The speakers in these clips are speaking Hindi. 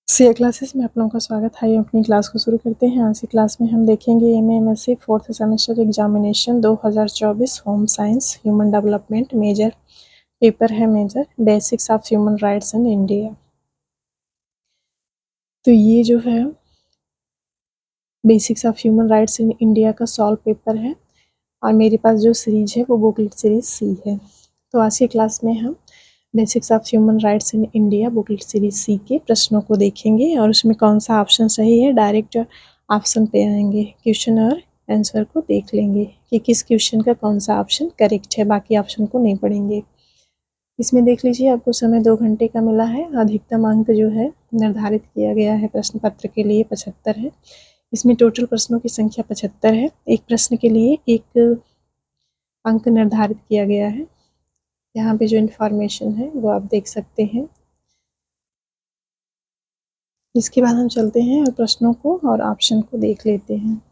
सीए क्लासेस में आप लोगों का स्वागत है। अपनी क्लास को शुरू करते हैं। आज की क्लास में हम देखेंगे MMSC fourth semester examination 2024 home science human development major paper है major basics of human rights in India. तो ये जो है basics of human rights in India का सॉल्व पेपर है और मेरे पास जो सीरीज है वो बुकलेट सीरीज सी है। तो आज की क्लास में हम basics of human rights in India booklet series C के प्रश्नों को देखेंगे और उसमें कौन सा ऑप्शन सही है डायरेक्ट ऑप्शन पे आएंगे, क्वेश्चन और आंसर को देख लेंगे कि किस क्वेश्चन का कौन सा ऑप्शन करेक्ट है, बाकी ऑप्शन को नहीं पढ़ेंगे। इसमें देख लीजिए आपको समय 2 घंटे का मिला है। अधिकतम अंक जो है निर्धारित किया गया है प्रश्न पत्र के लिए 75 है। इसमें टोटल प्रश्नों की संख्या 75 है। एक प्रश्न के लिए एक अंक निर्धारित किया गया है। यहाँ पे जो इन्फॉर्मेशन है वो आप देख सकते हैं। इसके बाद हम चलते हैं और प्रश्नों को और ऑप्शन को देख लेते हैं।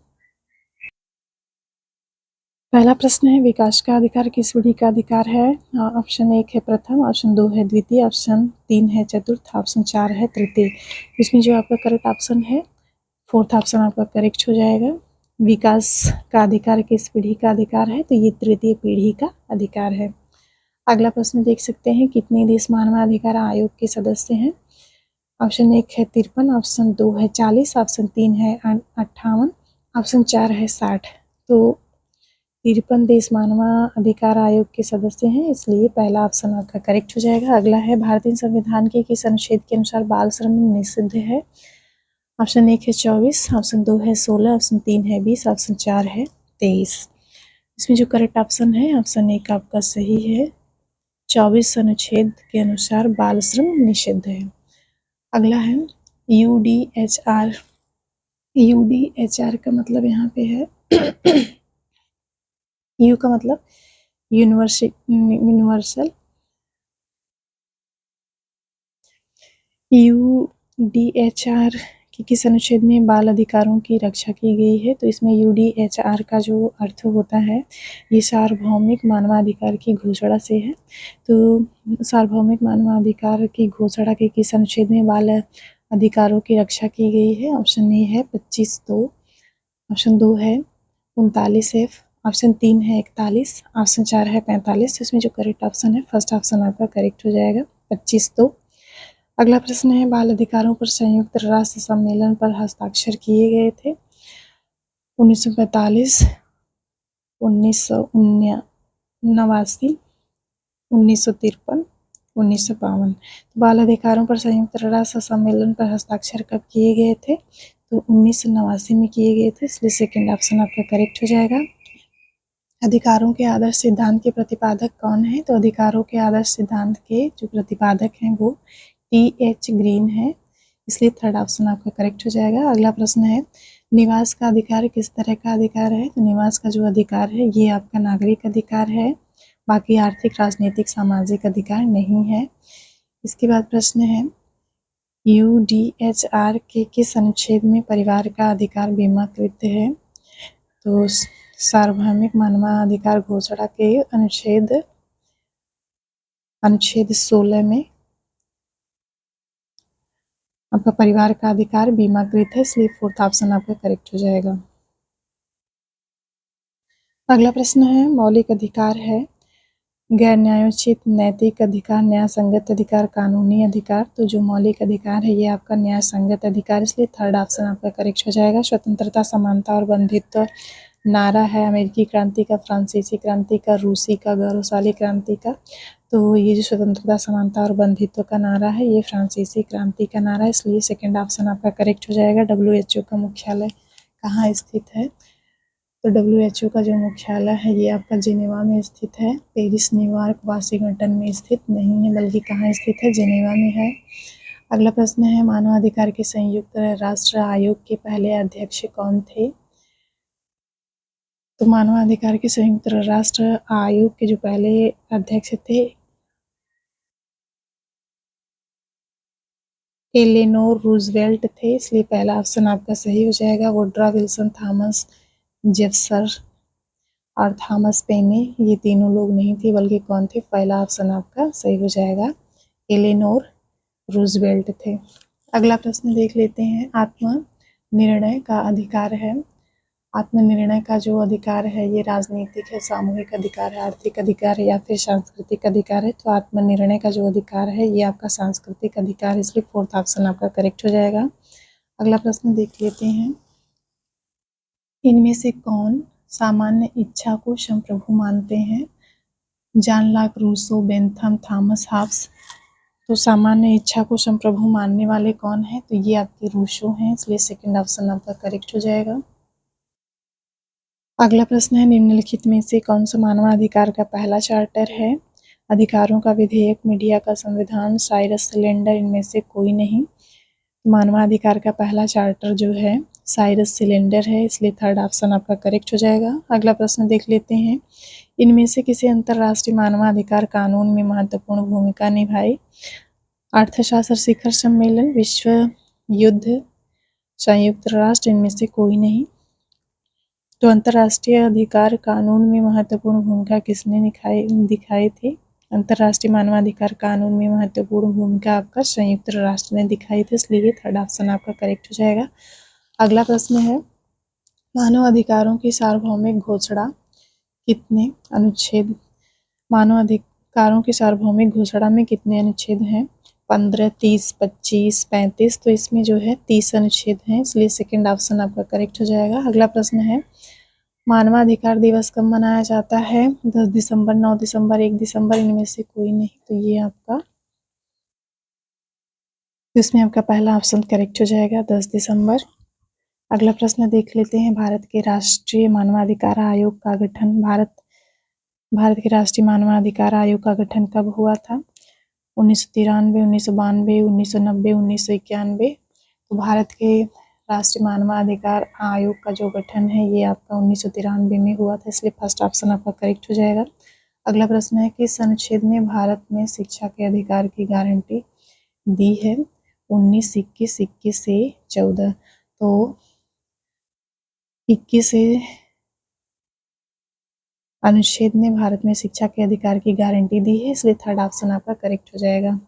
पहला प्रश्न है विकास का अधिकार किस पीढ़ी का अधिकार है। ऑप्शन 1 है प्रथम, ऑप्शन 2 है द्वितीय, ऑप्शन 3 है चतुर्थ, ऑप्शन 4 है तृतीय। इसमें जो आपका करेक्ट ऑप्शन है फोर्थ ऑप्शन आपका करेक्ट हो जाएगा। विकास का अधिकार किस पीढ़ी का अधिकार है, तो ये तृतीय पीढ़ी का अधिकार है। अगला प्रश्न देख सकते हैं कितने देश मानवाधिकार आयोग के सदस्य हैं। ऑप्शन 1 है 53, ऑप्शन 2 है 40, ऑप्शन 3 है 58, ऑप्शन 4 है 60। तो 53 देश मानवाधिकार आयोग के सदस्य हैं, इसलिए पहला ऑप्शन आपका करेक्ट हो जाएगा। अगला है भारतीय संविधान के किस अनुच्छेद के अनुसार बाल श्रम निषिद्ध है। ऑप्शन 1 है 24, ऑप्शन 2 है 16, ऑप्शन 3 है 20, ऑप्शन 4 है 23। इसमें जो करेक्ट ऑप्शन है ऑप्शन 1 आपका सही है। 24 अनुच्छेद के अनुसार बाल श्रम निषिद्ध है। अगला है यूडीएचआर। यूडीएचआर का मतलब यहाँ पे है यू का मतलब यूनिवर्सल, यूडीएचआर के किस अनुच्छेद में बाल अधिकारों की रक्षा की गई है। तो इसमें यूडीएचआर का जो अर्थ होता है ये सार्वभौमिक मानवाधिकार की घोषणा से है। तो सार्वभौमिक मानवाधिकार की घोषणा के किस अनुच्छेद में बाल अधिकारों की रक्षा की गई है। ऑप्शन ए है 25(2), ऑप्शन 2 है 39(f), ऑप्शन 3 है 41, ऑप्शन 4 है 45। इसमें जो करेक्ट ऑप्शन है फर्स्ट ऑप्शन आपका करेक्ट हो जाएगा 25(2). अगला प्रश्न है बाल अधिकारों पर संयुक्त राष्ट्र सम्मेलन पर हस्ताक्षर किए गए थे 1945, 1989, 1953, 1952। तो बाल अधिकारों पर संयुक्त राष्ट्र सम्मेलन पर हस्ताक्षर कब किए गए थे, तो 1989 में किए गए थे, इसलिए सेकंड ऑप्शन आपका करेक्ट हो जाएगा। अधिकारों के आदर्श सिद्धांत के प्रतिपादक कौन है, तो अधिकारों के आदर्श सिद्धांत के जो प्रतिपादक हैं वो टी.एच. ग्रीन है, इसलिए थर्ड ऑप्शन आपका करेक्ट हो जाएगा। अगला प्रश्न है निवास का अधिकार किस तरह का अधिकार है, तो निवास का जो अधिकार है ये आपका नागरिक अधिकार है, बाकी आर्थिक राजनीतिक सामाजिक अधिकार नहीं है। इसके बाद प्रश्न है यूडीएचआर के किस अनुच्छेद में परिवार का अधिकार बीमाकृत है, तो सार्वभौमिक मानवाधिकार घोषणा के अनुच्छेद 16 में आपका परिवार का अधिकार बीमाकृत है, इसलिए फोर्थ ऑप्शन आपका करेक्ट हो जाएगा। अगला प्रश्न है मौलिक अधिकार है गैर न्यायोचित, नैतिक अधिकार, न्याय संगत अधिकार, कानूनी अधिकार। तो जो मौलिक अधिकार है ये आपका न्याय संगत अधिकार, इसलिए थर्ड ऑप्शन आपका करेक्ट हो जाएगा। स्वतंत्रता, समानता और बंधुत्व नारा है अमेरिकी क्रांति का, फ्रांसीसी क्रांति का, रूसी का, गौरवशाली क्रांति का। तो ये जो स्वतंत्रता, समानता और बंधुत्व का नारा है ये फ्रांसीसी क्रांति का नारा है, इसलिए सेकंड ऑप्शन आपका करेक्ट हो जाएगा। WHO का मुख्यालय कहाँ स्थित है, तो WHO का जो मुख्यालय है ये आपका जिनेवा में स्थित है। पेरिस, न्यूयॉर्क, वाशिंगटन में स्थित नहीं है, बल्कि कहाँ स्थित है, जिनेवा में है। अगला प्रश्न है मानवाधिकार के संयुक्त राष्ट्र आयोग के पहले अध्यक्ष कौन थे, तो मानवाधिकार के संयुक्त राष्ट्र आयोग के जो पहले अध्यक्ष थे एलेनोर रूजवेल्ट थे, इसलिए पहला ऑप्शन आपका सही हो जाएगा। वुड्रो विल्सन, थॉमस जेफरसन और थॉमस पेने ये तीनों लोग नहीं थे, बल्कि कौन थे, पहला ऑप्शन आपका सही हो जाएगा एलेनोर रूजवेल्ट थे। अगला प्रश्न देख लेते हैं। आत्मनिर्णय का अधिकार है। आत्मनिर्णय का जो अधिकार है ये राजनीतिक है, सामूहिक अधिकार है, आर्थिक अधिकार है या फिर सांस्कृतिक अधिकार है। तो आत्मनिर्णय का जो अधिकार है ये आपका सांस्कृतिक अधिकार है, इसलिए फोर्थ ऑप्शन आपका करेक्ट हो जाएगा। अगला प्रश्न देख लेते हैं। इनमें से कौन सामान्य इच्छा को संप्रभु मानते हैं? John Locke, Rousseau, Bentham, Thomas Hobbes. तो सामान्य इच्छा को संप्रभु मानने वाले कौन है? तो ये आपके रूसो हैं, इसलिए सेकंड ऑप्शन आपका करेक्ट हो जाएगा। अगला प्रश्न है, निम्नलिखित में से कौन सा मानवाधिकार का पहला चार्टर है? अधिकारों का विधेयक, मीडिया का संविधान, साइरस सिलेंडर, इनमें से कोई नहीं। मानवाधिकार का पहला चार्टर जो है साइरस सिलेंडर है, इसलिए थर्ड ऑप्शन आपका करेक्ट हो जाएगा। अगला प्रश्न देख लेते हैं। इनमें से किसी अंतर्राष्ट्रीय मानवाधिकार कानून में महत्वपूर्ण भूमिका निभाई? अर्थशास्त्र शिखर सम्मेलन, विश्व युद्ध, संयुक्त राष्ट्र, इनमें से कोई नहीं। तो अंतर्राष्ट्रीय अधिकार कानून में महत्वपूर्ण भूमिका किसने दिखाई थी? अंतर्राष्ट्रीय मानवाधिकार कानून में महत्वपूर्ण भूमिका आपका संयुक्त राष्ट्र ने दिखाई थी, इसलिए थर्ड ऑप्शन आपका करेक्ट हो जाएगा। अगला प्रश्न है, मानव अधिकारों की सार्वभौमिक घोषणा कितने अनुच्छेद? मानव अधिकारों की सार्वभौमिक घोषणा में कितने अनुच्छेद हैं? 15, 30, 25, 35। तो इसमें जो है 30 अनुच्छेद हैं, इसलिए सेकंड ऑप्शन आपका करेक्ट हो जाएगा। अगला प्रश्न है, मानवाधिकार दिवस कब मनाया जाता है? 10 दिसंबर, 9 दिसंबर, 1 दिसंबर, इनमें से कोई नहीं। तो ये आपका इसमें आपका पहला ऑप्शन करेक्ट हो जाएगा, 10 दिसंबर। अगला प्रश्न देख लेते हैं। भारत के राष्ट्रीय मानवाधिकार आयोग का गठन भारत के राष्ट्रीय मानवाधिकार आयोग का गठन कब हुआ था? 1993, 1992, 1990, 1991। तो भारत के राष्ट्रीय मानवाधिकार आयोग का जो गठन है ये आपका 1993 में हुआ था, इसलिए फर्स्ट ऑप्शन आपका करेक्ट हो जाएगा। अगला प्रश्न है, किस अनुच्छेद में भारत में शिक्षा के अधिकार की गारंटी दी है? 19, 21, 21 से 14। तो 21 से अनुच्छेद ने भारत में शिक्षा के अधिकार की गारंटी दी है, इसलिए थर्ड ऑप्शन आपका करेक्ट हो जाएगा।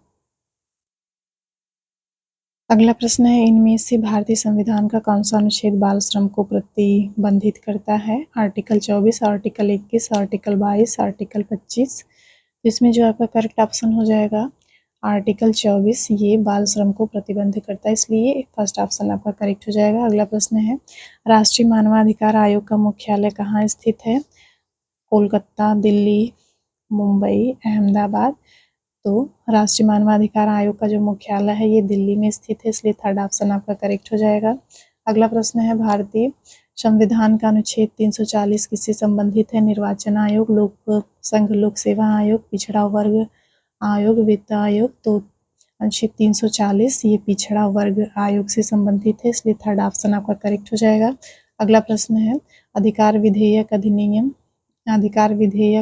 अगला प्रश्न है, इनमें से भारतीय संविधान का कौन सा अनुच्छेद बाल श्रम को प्रतिबंधित करता है? Article 24, article 21, article 22, article 25। इसमें जो आपका करेक्ट ऑप्शन हो जाएगा आर्टिकल 24, ये बाल श्रम को प्रतिबंध करता है, इसलिए फर्स्ट ऑप्शन आपका करेक्ट हो जाएगा। अगला प्रश्न है, राष्ट्रीय मानवाधिकार आयोग का मुख्यालय कहाँ स्थित है? कोलकाता, दिल्ली, मुंबई, अहमदाबाद। तो राष्ट्रीय मानवाधिकार आयोग का जो मुख्यालय है ये दिल्ली में स्थित है, इसलिए थर्ड ऑप्शन आपका करेक्ट हो जाएगा। अगला प्रश्न है, भारतीय संविधान का अनुच्छेद 340 किससे संबंधित है? निर्वाचन आयोग, लोक संघ लोक सेवा आयोग, पिछड़ा वर्ग आयोग, वित्त आयोग। तो अनुच्छेद 340 ये पिछड़ा वर्ग आयोग से संबंधित है, इसलिए थर्ड ऑप्शन आपका करेक्ट हो जाएगा। अगला प्रश्न है, अधिकार विधेयक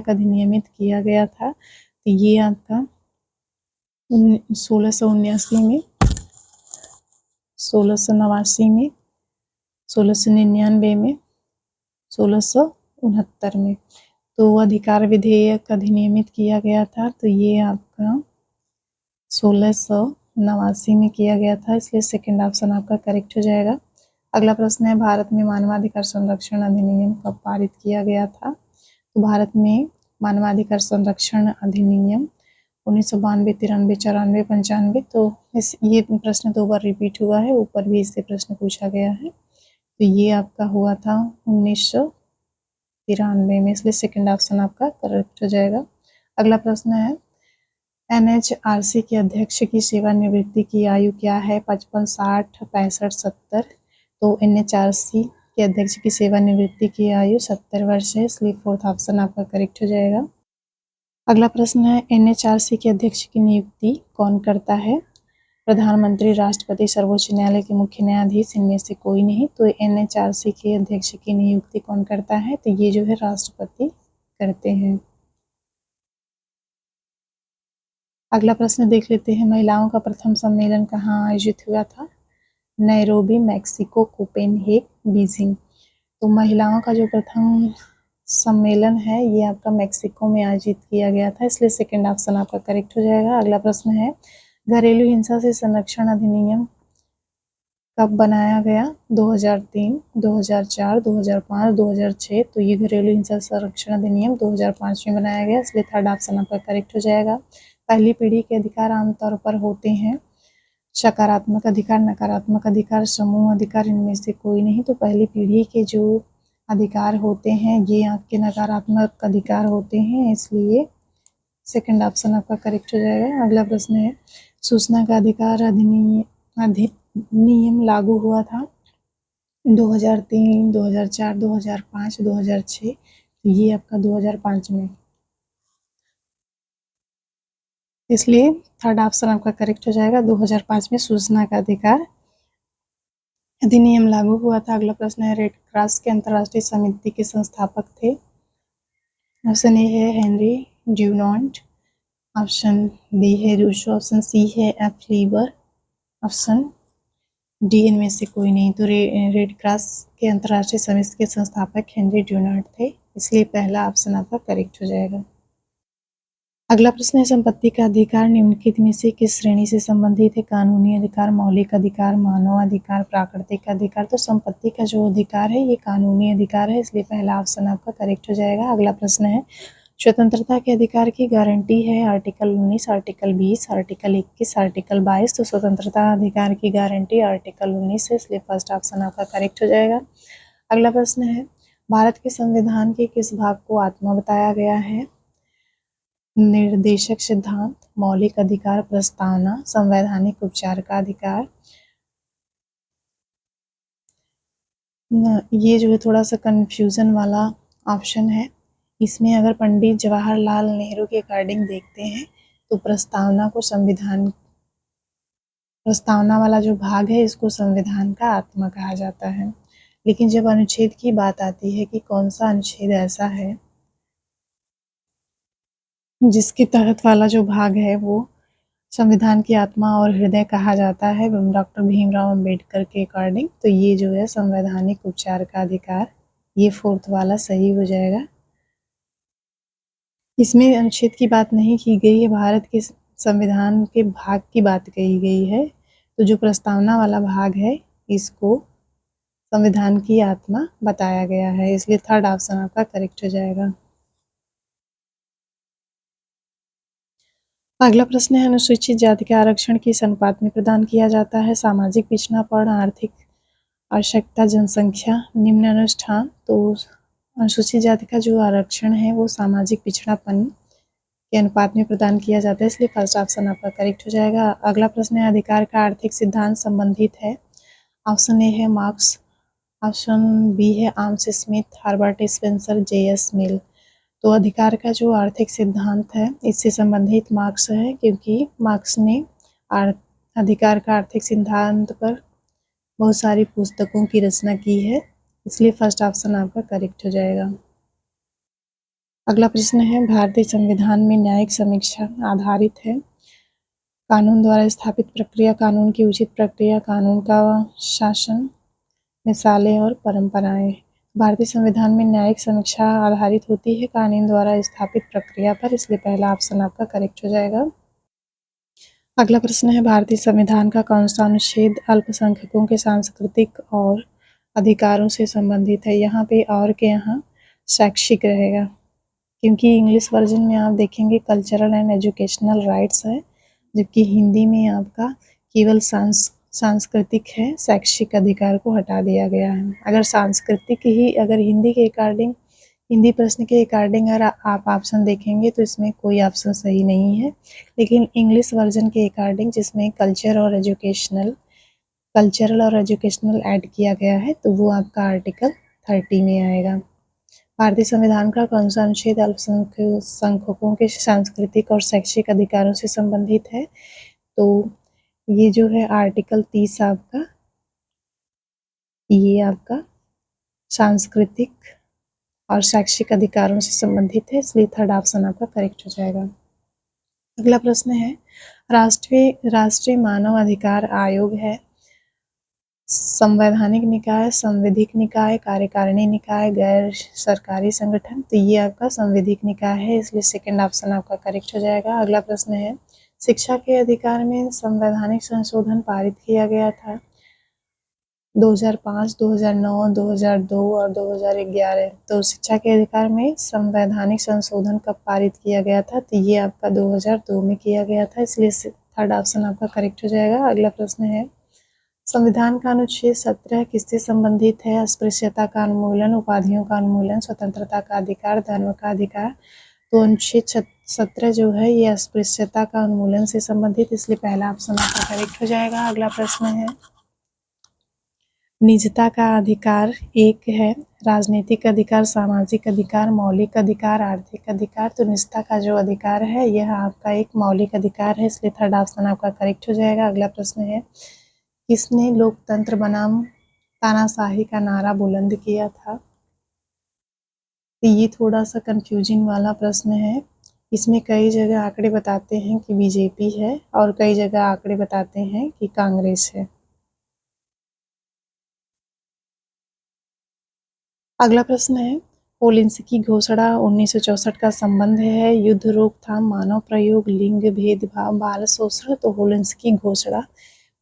अधिनियमित किया गया था, तो ये आपका 1679 में, 1689 में, 1699 में, 1669 में। तो अधिकार विधेयक अधिनियमित किया गया था, तो ये आपका 1689 में किया गया था, इसलिए सेकंड ऑप्शन आपका करेक्ट हो जाएगा। अगला प्रश्न है, भारत में मानवाधिकार संरक्षण अधिनियम कब पारित किया गया था? तो भारत में मानवाधिकार संरक्षण अधिनियम 1992, 93, 94, 95। तो ये प्रश्न 2 बार रिपीट हुआ है, ऊपर भी इससे प्रश्न पूछा गया है। तो ये आपका हुआ था 1993 में, इसलिए सेकंड ऑप्शन आपका करेक्ट हो जाएगा। अगला प्रश्न है, NHRC के अध्यक्ष की सेवानिवृत्ति की आयु क्या है? 55, 60, 65, 70। तो NHRC के अध्यक्ष की सेवानिवृत्ति की आयु 70 वर्ष है, इसलिए फोर्थ ऑप्शन आपका करेक्ट हो जाएगा। अगला प्रश्न है, NHRC के अध्यक्ष की नियुक्ति कौन करता है? प्रधानमंत्री, राष्ट्रपति, सर्वोच्च न्यायालय के मुख्य न्यायाधीश, इनमें से कोई नहीं। तो NHRC के अध्यक्ष की नियुक्ति कौन करता है? तो ये जो है राष्ट्रपति करते हैं। अगला प्रश्न देख लेते हैं, महिलाओं का प्रथम सम्मेलन कहाँ आयोजित हुआ था? Nairobi, Mexico, Copenhagen, Beijing. तो महिलाओं का जो प्रथम सम्मेलन है ये आपका मैक्सिको में आयोजित किया गया था, इसलिए सेकंड ऑप्शन आपका करेक्ट हो जाएगा। अगला प्रश्न है, घरेलू हिंसा से संरक्षण अधिनियम कब बनाया गया? 2003, 2004, 2005, 2006। तो ये घरेलू हिंसा संरक्षण अधिनियम 2005 में बनाया गया, इसलिए थर्ड ऑप्शन आपका करेक्ट हो जाएगा। पहली पीढ़ी के अधिकार आमतौर पर होते हैं सकारात्मक अधिकार, नकारात्मक अधिकार, समूह अधिकार, इनमें से कोई नहीं। तो पहली पीढ़ी के जो अधिकार होते हैं ये आपके नकारात्मक अधिकार होते हैं, इसलिए सेकंड ऑप्शन आपका करेक्ट हो जाएगा। अगला प्रश्न है, सूचना का अधिकार अधिनियम लागू हुआ था 2003, 2004, 2005, 2006। ये आपका 2005 में, इसलिए थर्ड ऑप्शन आपका करेक्ट हो जाएगा। 2005 में सूचना का अधिकार अधिनियम लागू हुआ था। अगला प्रश्न है, रेड क्रॉस के अंतर्राष्ट्रीय समिति के संस्थापक थे? ऑप्शन ए है हेनरी ड्यूनांट, ऑप्शन बी है रूसो, ऑप्शन सी है एफ लीबर, ऑप्शन डी इनमें से कोई नहीं। तो रेड क्रॉस के अंतर्राष्ट्रीय समिति के संस्थापक हेनरी ड्यूनांट थे, इसलिए पहला ऑप्शन आपका करेक्ट हो जाएगा। अगला प्रश्न है, संपत्ति का अधिकार निम्नलिखित में से किस श्रेणी से संबंधित है? कानूनी अधिकार, मौलिक अधिकार, मानव अधिकार, प्राकृतिक अधिकार। तो संपत्ति का जो अधिकार है ये कानूनी अधिकार है, इसलिए पहला ऑप्शन आपका करेक्ट हो जाएगा। अगला प्रश्न है, स्वतंत्रता के अधिकार की गारंटी है? Article 19, article 20, article 21, article 22। तो स्वतंत्रता अधिकार की गारंटी आर्टिकल 19 है, इसलिए फर्स्ट ऑप्शन आपका करेक्ट हो जाएगा। अगला प्रश्न है, भारत के संविधान के किस भाग को आत्मा बताया गया है? निर्देशक सिद्धांत, मौलिक अधिकार, प्रस्तावना, संवैधानिक उपचार का अधिकार। ये जो है थोड़ा सा कंफ्यूजन वाला ऑप्शन है। इसमें अगर पंडित जवाहरलाल नेहरू के अकॉर्डिंग देखते हैं तो प्रस्तावना वाला जो भाग है इसको संविधान का आत्मा कहा जाता है। लेकिन जब अनुच्छेद की बात आती है कि कौन सा अनुच्छेद ऐसा है जिसके तहत वाला जो भाग है वो संविधान की आत्मा और हृदय कहा जाता है डॉक्टर भीमराव अंबेडकर के अकॉर्डिंग, तो ये जो है संवैधानिक उपचार का अधिकार, ये फोर्थ वाला सही हो जाएगा। इसमें अनुच्छेद की बात नहीं की गई है, भारत के संविधान के भाग की बात कही गई है। तो जो प्रस्तावना वाला भाग है इसको संविधान की आत्मा बताया गया है, इसलिए थर्ड ऑप्शन आपका करेक्ट हो जाएगा। अगला प्रश्न है, अनुसूचित जाति के आरक्षण किस अनुपात में प्रदान किया जाता है? सामाजिक पिछड़ापन, आर्थिक आवश्यकता, जनसंख्या, निम्न अनुष्ठान। तो अनुसूचित जाति का जो आरक्षण है वो सामाजिक पिछड़ापन के अनुपात में प्रदान किया जाता है, इसलिए फर्स्ट ऑप्शन आपका करेक्ट हो जाएगा। अगला प्रश्न है, अधिकार का आर्थिक सिद्धांत संबंधित है? ऑप्शन ए है मार्क्स, ऑप्शन बी है आर्म्स Smith, Herbert Spencer, J S. Mill. तो अधिकार का जो आर्थिक सिद्धांत है इससे संबंधित मार्क्स है, क्योंकि मार्क्स ने अधिकार का आर्थिक सिद्धांत पर बहुत सारी पुस्तकों की रचना की है, इसलिए फर्स्ट ऑप्शन आपका करेक्ट हो जाएगा। अगला प्रश्न है, भारतीय संविधान में न्यायिक समीक्षा आधारित है? कानून द्वारा स्थापित प्रक्रिया, कानून की उचित प्रक्रिया, कानून का शासन, मिसालें और परंपराएं। भारतीय संविधान में न्यायिक समीक्षा आधारित होती है कानून द्वारा स्थापित प्रक्रिया पर, इसलिए पहला ऑप्शन आपका करेक्ट हो जाएगा। अगला प्रश्न है, भारतीय संविधान का कौन सा अनुच्छेद अल्पसंख्यकों के सांस्कृतिक और अधिकारों से संबंधित है? यहाँ पे और के यहाँ शैक्षिक रहेगा, क्योंकि इंग्लिश वर्जन में आप देखेंगे कल्चरल एंड एजुकेशनल राइट्स है, जबकि हिंदी में आपका केवल सांस्कृतिक है, शैक्षिक अधिकार को हटा दिया गया है। अगर सांस्कृतिक ही अगर हिंदी के अकॉर्डिंग, हिंदी प्रश्न के अकॉर्डिंग अगर आप ऑप्शन देखेंगे तो इसमें कोई ऑप्शन सही नहीं है, लेकिन इंग्लिश वर्जन के अकॉर्डिंग जिसमें कल्चरल और एजुकेशनल ऐड किया गया है तो वो आपका आर्टिकल 30 में आएगा। भारतीय संविधान का कौन सा अनुच्छेद अल्पसंख्यकों के सांस्कृतिक और शैक्षिक अधिकारों से संबंधित है? तो ये जो है आर्टिकल 30 आपका, ये आपका सांस्कृतिक और शैक्षिक अधिकारों से संबंधित है, इसलिए थर्ड ऑप्शन आपका करेक्ट हो जाएगा। अगला प्रश्न है, राष्ट्रीय मानव अधिकार आयोग है संवैधानिक निकाय, संविधिक निकाय, कार्यकारिणी निकाय, गैर सरकारी संगठन? तो ये आपका संविधिक निकाय है, इसलिए सेकंड ऑप्शन आपका करेक्ट हो जाएगा। अगला प्रश्न है, शिक्षा के अधिकार में संवैधानिक संशोधन पारित किया गया था? 2005, 2009, 2002 और 2011। तो शिक्षा के अधिकार में संवैधानिक संशोधन कब पारित किया गया था? तो ये आपका 2002 में किया गया था, इसलिए थर्ड ऑप्शन आपका करेक्ट हो जाएगा। अगला प्रश्न है, संविधान का अनुच्छेद 17 किससे संबंधित है? अस्पृश्यता का उन्मूलन, उपाधियों का उन्मूलन, स्वतंत्रता का अधिकार, धर्म का अधिकार। तो अनुच्छेद 17 जो है ये अस्पृश्यता का उन्मूलन से संबंधित, इसलिए पहला ऑप्शन आपका करेक्ट हो जाएगा। अगला प्रश्न है, निजता का अधिकार एक है, राजनीतिक अधिकार, सामाजिक अधिकार, मौलिक अधिकार, आर्थिक अधिकार। तो निजता का जो अधिकार है यह आपका एक मौलिक अधिकार है, इसलिए थर्ड ऑप्शन आपका करेक्ट हो जाएगा। अगला प्रश्न है, किसने लोकतंत्र बनाम तानाशाही का नारा बुलंद किया था? तो ये थोड़ा सा कंफ्यूजिंग वाला प्रश्न है। इसमें कई जगह आंकड़े बताते हैं कि बीजेपी है और कई जगह आंकड़े बताते हैं कि कांग्रेस है। अगला प्रश्न है, पोलिंसकी घोषणा 1964 का संबंध है युद्ध, रोकथाम, मानव प्रयोग, लिंग भेदभाव, बाल शोषण। तो पोलिंसकी घोषणा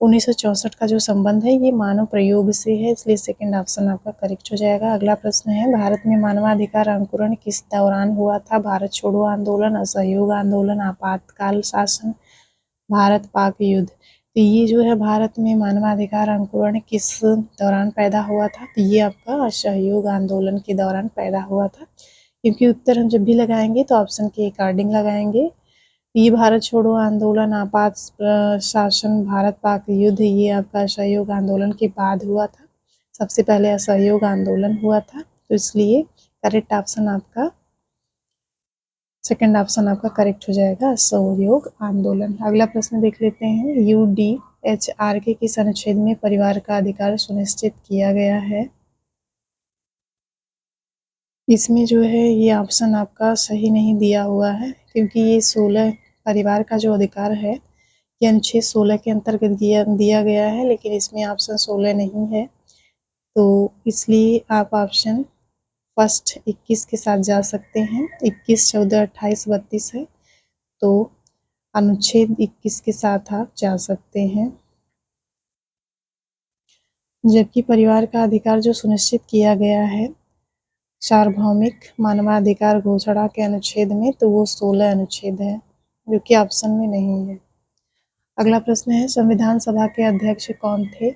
1964 का जो संबंध है ये मानव प्रयोग से है, इसलिए सेकंड ऑप्शन आपका करेक्ट हो जाएगा। अगला प्रश्न है, भारत में मानवाधिकार अंकुरण किस दौरान हुआ था? भारत छोड़ो आंदोलन, असहयोग आंदोलन, आपातकाल शासन, भारत पाक युद्ध। तो ये जो है भारत में मानवाधिकार अंकुरण किस दौरान पैदा हुआ था? तो ये आपका असहयोग आंदोलन के दौरान पैदा हुआ था, क्योंकि उत्तर हम जब भी लगाएंगे तो ऑप्शन के अकॉर्डिंग लगाएंगे। ये भारत छोड़ो आंदोलन, आपात शासन, भारत पाक युद्ध ये आपका असहयोग आंदोलन के बाद हुआ था। सबसे पहले असहयोग आंदोलन हुआ था, तो इसलिए करेक्ट ऑप्शन आपका सेकंड ऑप्शन आपका करेक्ट हो जाएगा, असहयोग आंदोलन। अगला प्रश्न देख लेते हैं, UDHR के किस अनुच्छेद में परिवार का अधिकार सुनिश्चित किया गया है? इसमें जो है ये ऑप्शन आपका सही नहीं दिया हुआ है, क्योंकि ये 16 परिवार का जो अधिकार है ये अनुच्छेद 16 के अंतर्गत दिया गया है, लेकिन इसमें ऑप्शन 16 नहीं है, तो इसलिए आप ऑप्शन फर्स्ट 21 के साथ जा सकते हैं। 21, 14, 28, 32 है, तो अनुच्छेद 21 के साथ आप जा सकते हैं। जबकि परिवार का अधिकार जो सुनिश्चित किया गया है सार्वभौमिक मानवाधिकार घोषणा के अनुच्छेद में, तो वो 16 अनुच्छेद है, जो कि ऑप्शन में नहीं है। अगला प्रश्न है, संविधान सभा के अध्यक्ष कौन थे?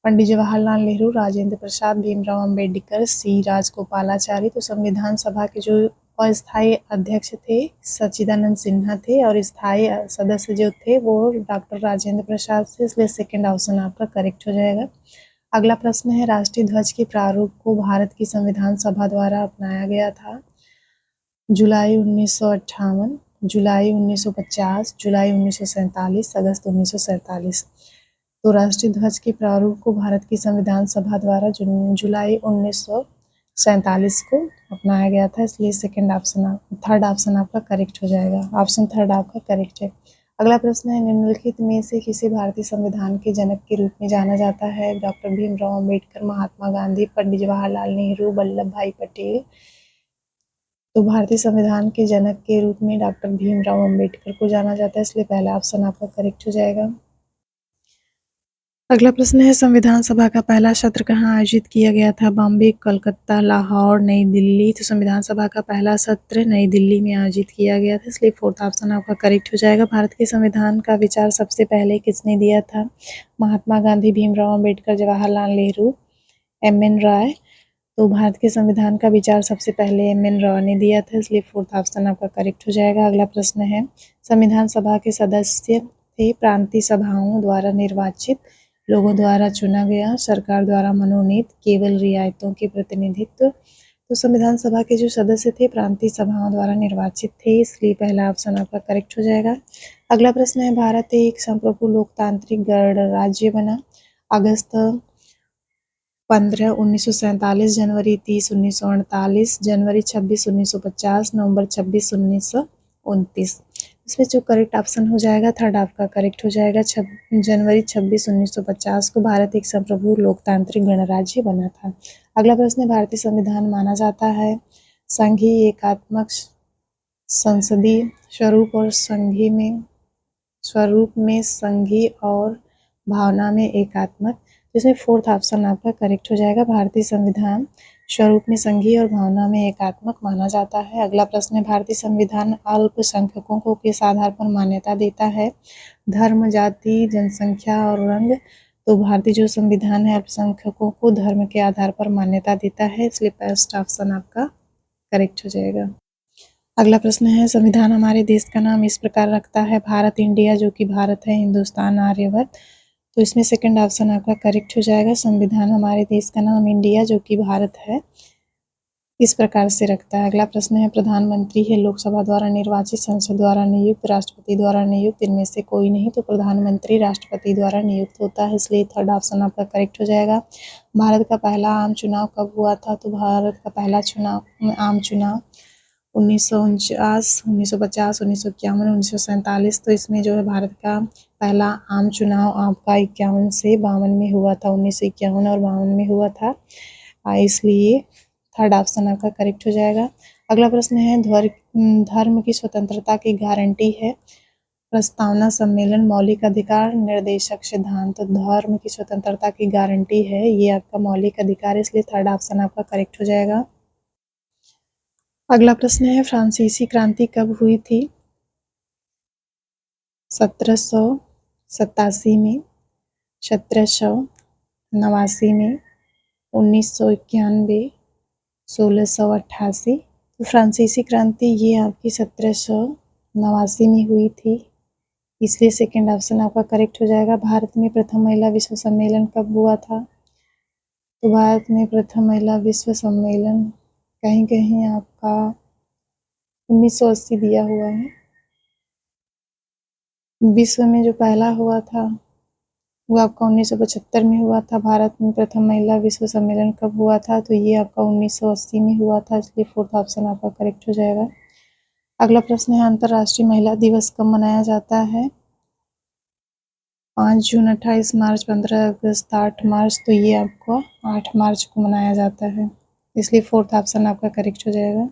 पंडित जवाहरलाल नेहरू, राजेंद्र प्रसाद, भीमराव अंबेडकर, सी राजगोपालाचारी। तो संविधान सभा के जो अस्थायी अध्यक्ष थे सच्चिदानंद सिन्हा थे, और स्थायी सदस्य जो थे वो डॉक्टर राजेंद्र प्रसाद थे, इसलिए सेकंड ऑप्शन आपका करेक्ट हो जाएगा। अगला प्रश्न है, राष्ट्रीय ध्वज के प्रारूप को भारत की संविधान सभा द्वारा अपनाया गया था? जुलाई 1958, जुलाई 1950, जुलाई 1947, अगस्त 1947। तो राष्ट्रीय ध्वज के प्रारूप को भारत की संविधान सभा द्वारा जुलाई 1947 को अपनाया गया था, इसलिए थर्ड ऑप्शन आपका करेक्ट हो जाएगा। ऑप्शन थर्ड आपका करेक्ट है। अगला प्रश्न है, निम्नलिखित में से किसे भारतीय संविधान के जनक के रूप में जाना जाता है? डॉक्टर भीमराव अम्बेडकर, महात्मा गांधी, पंडित जवाहरलाल नेहरू, वल्लभ भाई पटेल। तो भारतीय संविधान के जनक के रूप में डॉक्टर भीमराव अम्बेडकर को जाना जाता है, इसलिए पहला ऑप्शन आपका करेक्ट हो जाएगा। अगला प्रश्न है, संविधान सभा का पहला सत्र कहाँ आयोजित किया गया था? बॉम्बे, कलकत्ता, लाहौर, नई दिल्ली। तो संविधान सभा का पहला सत्र नई दिल्ली में आयोजित किया गया था, इसलिए फोर्थ ऑप्शन आपका करेक्ट हो जाएगा। भारत के संविधान का विचार सबसे पहले किसने दिया था? महात्मा गांधी, भीमराव अम्बेडकर, जवाहरलाल नेहरू, MN राय। तो भारत के संविधान का विचार सबसे पहले MN राय ने दिया था, इसलिए फोर्थ ऑप्शन आपका करेक्ट हो जाएगा। अगला प्रश्न है, संविधान सभा के सदस्य थे प्रांतीय सभाओं द्वारा निर्वाचित, लोगों द्वारा चुना गया, सरकार द्वारा मनोनीत, केवल रियायतों के प्रतिनिधित्व। तो संविधान सभा के जो सदस्य थे प्रांतीय सभाओं द्वारा निर्वाचित थे, इसलिए पहला ऑप्शन आपका करेक्ट हो जाएगा। अगला प्रश्न है, भारत एक संप्रभु लोकतांत्रिक गणराज्य बना? अगस्त 15, 1947, जनवरी 30, 1948, जनवरी 26, 1950, नवंबर 26, 1929। इसमें जो करेक्ट ऑप्शन हो जाएगा थर्ड आपका करेक्ट हो जाएगा। जनवरी 26, 1950 को भारत एक संप्रभु लोकतांत्रिक गणराज्य बना था। अगला प्रश्न है, भारतीय संविधान माना जाता है संघीय एकात्मक संसदीय स्वरूप में संघीय और भावना में एकात्मक। इसमें फोर्थ ऑप्शन आपका करेक्ट हो जाएगा। भारतीय संविधान स्वरूप में संघीय और भावना में एकात्मक माना जाता है। अगला प्रश्न है, भारतीय संविधान अल्पसंख्यकों को किस आधार पर मान्यता देता है? धर्म, जाति, जनसंख्या और रंग। तो भारतीय जो संविधान है अल्पसंख्यकों को धर्म के आधार पर मान्यता देता है, इसलिए फर्स्ट ऑप्शन आपका करेक्ट हो जाएगा। अगला प्रश्न है, संविधान हमारे देश का नाम इस प्रकार रखता है? भारत, इंडिया जो कि भारत है, हिंदुस्तान, आर्यवर्त। तो इसमें सेकंड ऑप्शन आपका करेक्ट हो जाएगा। संविधान हमारे देश का नाम इंडिया जो कि भारत है इस प्रकार से रखता है। अगला प्रश्न है, प्रधानमंत्री है लोकसभा द्वारा निर्वाचित, संसद द्वारा नियुक्त, राष्ट्रपति द्वारा नियुक्त, इनमें से कोई नहीं। तो प्रधानमंत्री राष्ट्रपति द्वारा नियुक्त होता है, इसलिए थर्ड ऑप्शन आपका करेक्ट हो जाएगा। भारत का पहला आम चुनाव कब हुआ था? तो भारत का पहला आम चुनाव 1949, 1950, 1951, 1947। तो इसमें जो है भारत का पहला आम चुनाव आपका 51 से 52 में हुआ था, 1951 और 52 में हुआ था, इसलिए थर्ड ऑप्शन आपका करेक्ट हो जाएगा। अगला प्रश्न है, धर्म की स्वतंत्रता की गारंटी है? प्रस्तावना, सम्मेलन, मौलिक अधिकार, निर्देशक सिद्धांत। तो धर्म की स्वतंत्रता की गारंटी है, ये आपका मौलिक अधिकार है, इसलिए थर्ड ऑप्शन आपका करेक्ट हो जाएगा। अगला प्रश्न है, फ्रांसीसी क्रांति कब हुई थी? 1787 में, 1789 में, 1991, 1688। तो फ्रांसीसी क्रांति ये आपकी 1789 में हुई थी, इसलिए सेकंड ऑप्शन आपका करेक्ट हो जाएगा। भारत में प्रथम महिला विश्व सम्मेलन कब हुआ था? तो भारत में प्रथम महिला विश्व सम्मेलन कहीं कहीं आपका 1980 दिया हुआ है। विश्व में जो पहला हुआ था वो आपका 1975 में हुआ था। भारत में प्रथम महिला विश्व सम्मेलन कब हुआ था? तो ये आपका 1980 में हुआ था, इसलिए फोर्थ ऑप्शन आपका करेक्ट हो जाएगा। अगला प्रश्न है, अंतर्राष्ट्रीय महिला दिवस कब मनाया जाता है? 5 जून, 28 मार्च, 15 अगस्त, 8 मार्च। तो ये आपको 8 मार्च को मनाया जाता है, इसलिए फोर्थ ऑप्शन आपका करेक्ट हो जाएगा।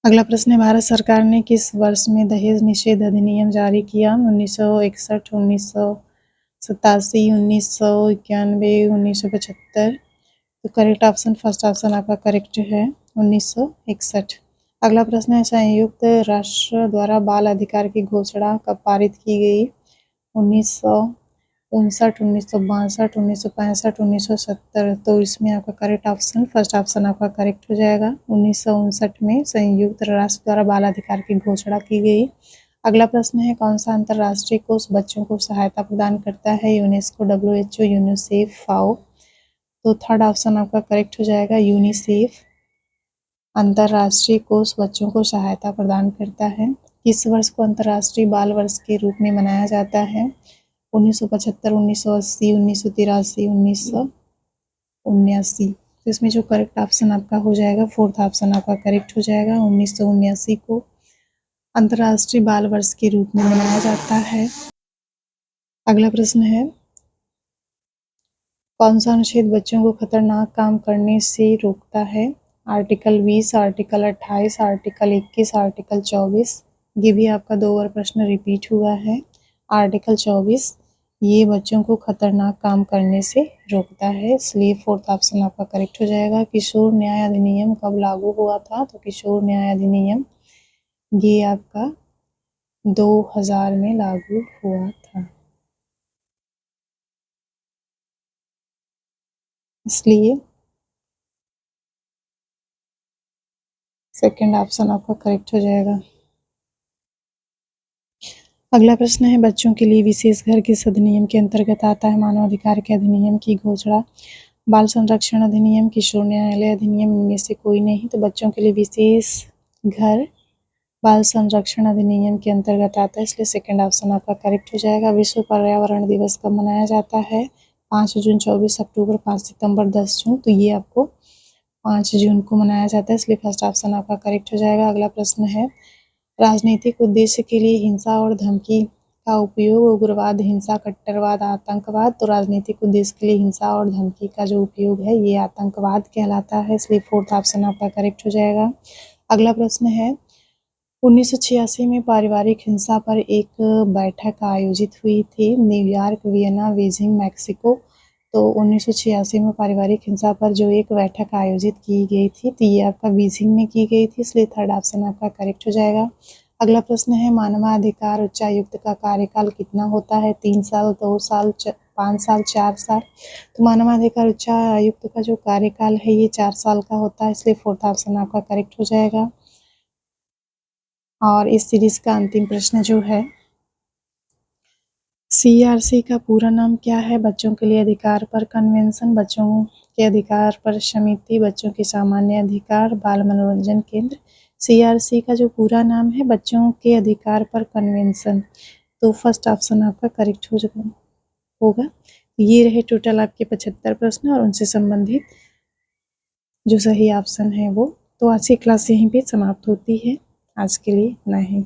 अगला प्रश्न है, भारत सरकार ने किस वर्ष में दहेज निषेध अधिनियम जारी किया? 1961, 1987, 1991, 1975। तो करेक्ट ऑप्शन फर्स्ट ऑप्शन आपका करेक्ट है, 1961। अगला प्रश्न है, संयुक्त राष्ट्र द्वारा बाल अधिकार की घोषणा कब पारित की गई? 1959, 1962, 1965, 1970। तो इसमें आपका करेक्ट ऑप्शन फर्स्ट ऑप्शन आपका करेक्ट हो जाएगा। 1959 में संयुक्त राष्ट्र द्वारा बाल अधिकार की घोषणा की गई। अगला प्रश्न है, कौन सा अंतर्राष्ट्रीय कोष बच्चों को सहायता प्रदान करता है? UNESCO, WHO, UNICEF, FAO. तो थर्ड ऑप्शन आपका करेक्ट हो जाएगा, यूनिसेफ अंतर्राष्ट्रीय कोष बच्चों को सहायता प्रदान करता है। किस वर्ष को अंतर्राष्ट्रीय बाल वर्ष के रूप में मनाया जाता है? 1975, 1980, 1983, 1979। तो इसमें जो करेक्ट ऑप्शन आपका हो जाएगा, फोर्थ ऑप्शन आपका करेक्ट हो जाएगा। 1979 को अंतर्राष्ट्रीय बाल वर्ष के रूप में मनाया जाता है। अगला प्रश्न है, कौन सा अनुच्छेद बच्चों को खतरनाक काम करने से रोकता है? Article 20, article 28, article 21, article 24। ये भी आपका 2 बार प्रश्न रिपीट हुआ है। आर्टिकल 24 ये बच्चों को खतरनाक काम करने से रोकता है, इसलिए फोर्थ ऑप्शन आपका करेक्ट हो जाएगा। किशोर न्याय अधिनियम कब लागू हुआ था? तो किशोर न्याय अधिनियम ये आपका 2000 में लागू हुआ था, इसलिए सेकंड ऑप्शन आपका करेक्ट हो जाएगा। अगला प्रश्न है, बच्चों के लिए विशेष घर किस अधिनियम के अंतर्गत आता है? मानव अधिकार के अधिनियम की घोषणा, बाल संरक्षण अधिनियम, किशोर न्यायालय अधिनियम, इनमें से कोई नहीं। तो बच्चों के लिए विशेष घर बाल संरक्षण अधिनियम के अंतर्गत आता है, इसलिए सेकंड ऑप्शन आपका करेक्ट हो जाएगा। विश्व पर्यावरण दिवस कब मनाया जाता है? 5 जून, 24 अक्टूबर, 5 सितंबर, 10 जून। तो ये आपको 5 जून को मनाया जाता है, इसलिए फर्स्ट ऑप्शन आपका करेक्ट हो जाएगा। अगला प्रश्न है, राजनीतिक उद्देश्य के लिए हिंसा और धमकी का उपयोग, उग्रवाद, हिंसा, कट्टरवाद, आतंकवाद। तो राजनीतिक उद्देश्य के लिए हिंसा और धमकी का जो उपयोग है ये आतंकवाद कहलाता है, इसलिए फोर्थ ऑप्शन आपका करेक्ट हो जाएगा। अगला प्रश्न है, 1986 में पारिवारिक हिंसा पर एक बैठक आयोजित हुई थी न्यूयॉर्क, वियना, बीजिंग, मैक्सिको। तो 1986 में पारिवारिक हिंसा पर जो एक बैठक आयोजित की गई थी, तो ये आपका बीजिंग में की गई थी, इसलिए थर्ड ऑप्शन आपका करेक्ट हो जाएगा। अगला प्रश्न है मानवाधिकार उच्चायुक्त का कार्यकाल कितना होता है? 3 साल, 2 साल, 5 साल, 4 साल। तो मानवाधिकार उच्चायुक्त का जो कार्यकाल है ये 4 साल का होता है, इसलिए फोर्थ ऑप्शन आपका करेक्ट हो जाएगा। और इस सीरीज का अंतिम प्रश्न जो है, सीआरसी का पूरा नाम क्या है? बच्चों के लिए अधिकार पर कन्वेंशन, बच्चों के अधिकार पर समिति, बच्चों के सामान्य अधिकार, बाल मनोरंजन केंद्र। सीआरसी का जो पूरा नाम है बच्चों के अधिकार पर कन्वेंशन। तो फर्स्ट ऑप्शन आपका करेक्ट होगा। ये रहे टोटल आपके 75 प्रश्न और उनसे संबंधित जो सही ऑप्शन है वो। तो आज की क्लास यहीं पे समाप्त होती है। आज के लिए इतना ही।